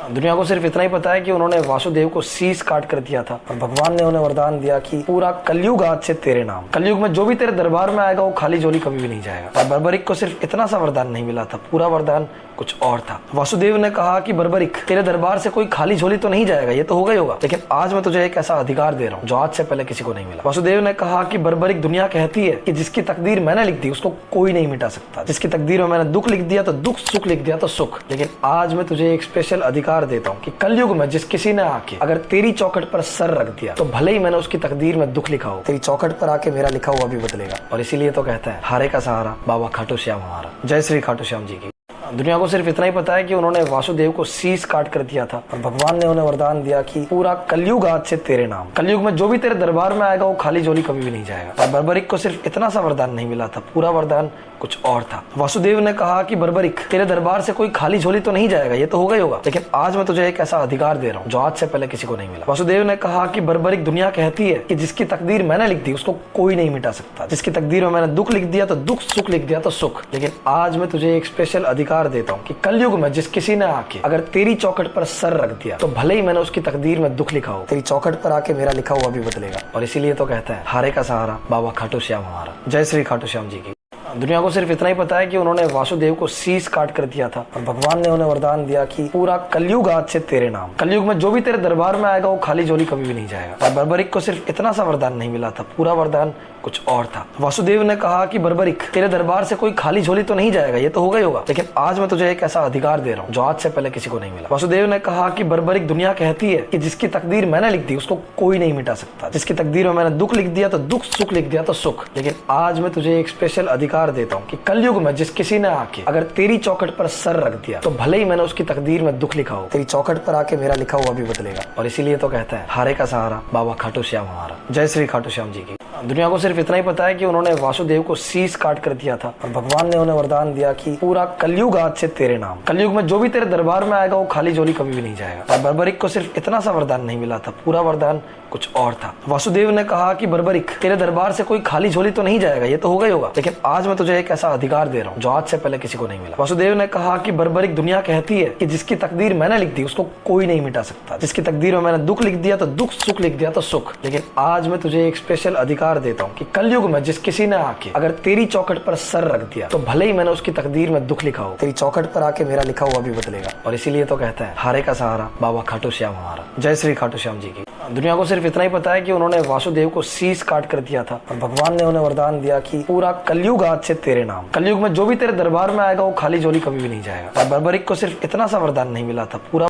दुनिया को सिर्फ इतना ही पता है कि उन्होंने वासुदेव को शीश काट कर दिया था और भगवान ने उन्हें वरदान दिया कि पूरा कलयुग आज से तेरे नाम। कलयुग में जो भी तेरे दरबार में आएगा वो खाली झोली कभी भी नहीं जाएगा। और बर्बरिक को सिर्फ इतना सा वरदान नहीं मिला था, पूरा वरदान कुछ और था। वासुदेव ने कहा कि बर्बरिक, तेरे दरबार से कोई खाली झोली तो नहीं जाएगा, ये तो होगा ही होगा, लेकिन आज मैं तुझे एक ऐसा अधिकार दे रहा हूँ जो आज से पहले किसी को नहीं मिला। वासुदेव ने कहा कि बर्बरिक, दुनिया कहती है कि जिसकी तकदीर मैंने लिख दी उसको कोई नहीं मिटा सकता। जिसकी तकदीर में मैंने दुख लिख दिया तो दुख, सुख लिख दिया तो सुख। लेकिन आज मैं तुझे एक स्पेशल अधिकार देता हूँ कि कलयुग में जिस किसी ने आके अगर तेरी चौखट पर सर रख दिया तो भले ही मैंने उसकी तकदीर में दुख लिखा हो, तेरी चौखट पर आके मेरा लिखा हुआ भी बदलेगा। और इसीलिए तो कहता है, हारे का सहारा बाबा खाटू श्याम हमारा। जय श्री खाटू श्याम जी की। दुनिया को सिर्फ इतना ही पता है कि उन्होंने वासुदेव को शीश काट कर दिया था और भगवान ने उन्हें वरदान दिया कि पूरा कलयुग आज से तेरे नाम। कलयुग में जो भी तेरे दरबार में आएगा वो खाली झोली कभी भी नहीं जाएगा। और बर्बरिक को सिर्फ इतना सा वरदान नहीं मिला था, पूरा वरदान कुछ और था। वासुदेव ने कहा कि बर्बरिक, तेरे दरबार से कोई खाली झोली तो नहीं जाएगा, ये तो होगा ही होगा, लेकिन आज मैं तुझे एक ऐसा अधिकार दे रहा हूँ जो आज से पहले किसी को नहीं मिला। वासुदेव ने कहा कि बर्बरिक, दुनिया कहती है कि जिसकी तकदीर मैंने लिख दी उसको कोई नहीं मिटा सकता। जिसकी तकदीर में मैंने दुख लिख दिया तो दुख, सुख लिख दिया तो सुख। लेकिन आज मैं तुझे एक स्पेशल अधिकार देता हूँ कि कलयुग में जिस किसी ने आके अगर तेरी चौखट पर सर रख दिया तो भले ही मैंने उसकी तकदीर में दुख लिखा हो, तेरी चौखट पर आके मेरा लिखा हुआ भी बदलेगा। और इसीलिए तो कहता है, हारे का सहारा बाबा खाटू श्याम हमारा। जय श्री खाटू श्याम जी की। दुनिया को सिर्फ इतना ही पता है कि उन्होंने वासुदेव को शीश काट कर दिया था और भगवान ने उन्हें वरदान दिया कि पूरा कलयुग आज से तेरे नाम। कलयुग में जो भी तेरे दरबार में आएगा वो खाली झोली कभी भी नहीं जाएगा। और बर्बरिक को सिर्फ इतना सा वरदान नहीं मिला था, पूरा वरदान कुछ और था। वासुदेव ने कहा कि बर्बरिक, तेरे दरबार से कोई खाली झोली तो नहीं जाएगा, ये तो होगा ही होगा, लेकिन आज मैं तुझे एक ऐसा अधिकार दे रहा हूँ जो आज से पहले किसी को नहीं मिला। वासुदेव ने कहा कि बर्बरिक, दुनिया कहती है कि जिसकी तकदीर मैंने लिख दी उसको कोई नहीं मिटा सकता। जिसकी तकदीर में मैंने दुख लिख दिया तो दुख, सुख लिख दिया तो सुख। लेकिन आज मैं तुझे एक स्पेशल अधिकार देता हूँ कि कलयुग में जिस किसी ने आके अगर तेरी चौखट पर सर रख दिया तो भले ही मैंने उसकी तकदीर में दुख लिखा हो, तेरी चौखट पर आके मेरा लिखा हुआ भी बदलेगा। और इसीलिए तो कहता है, हारे का सहारा बाबा खाटू श्याम हमारा। जय श्री खाटू श्याम जी की। दुनिया को सिर्फ इतना ही पता है कि उन्होंने वासुदेव को शीश काट कर दिया था और भगवान ने उन्हें वरदान दिया कि पूरा कलयुग आज से तेरे नाम। कलयुग में जो भी तेरे दरबार में आएगा वो खाली झोली कभी भी नहीं जाएगा। और बर्बरिक को सिर्फ इतना सा वरदान नहीं मिला था, पूरा वरदान कुछ और था। वासुदेव ने कहा कि बर्बरिक, तेरे दरबार से कोई खाली झोली तो नहीं जाएगा, ये तो होगा ही होगा, लेकिन आज मैं तुझे एक ऐसा अधिकार दे रहा हूँ जो आज से पहले किसी को नहीं मिला। वासुदेव ने कहा कि बर्बरिक, दुनिया कहती है कि जिसकी तकदीर मैंने लिख दी उसको कोई नहीं मिटा सकता। जिसकी तकदीर में मैंने दुख लिख दिया तो दुख, सुख लिख दिया तो सुख। लेकिन आज मैं तुझे एक स्पेशल अधिकार देता हूँ कि कलयुग में जिस किसी ने आके अगर तेरी चौखट पर सर रख दिया तो भले ही मैंने उसकी तकदीर में दुख लिखा हो, तेरी चौखट पर आके मेरा लिखा हुआ भी बदलेगा। और इसीलिए तो कहता है, हारे का सहारा बाबा खाटू श्याम हमारा। जय श्री खाटू श्याम जी की। दुनिया को सिर्फ इतना ही पता है कि उन्होंने वासुदेव को शीश काट कर दिया था और भगवान ने उन्हें वरदान दिया कि पूरा कलयुग आज से तेरे नाम। कलयुग में जो भी तेरे दरबार में आएगा वो खाली झोली कभी भी नहीं जाएगा। और बर्बरिक को सिर्फ इतना सा वरदान नहीं मिला था, पूरा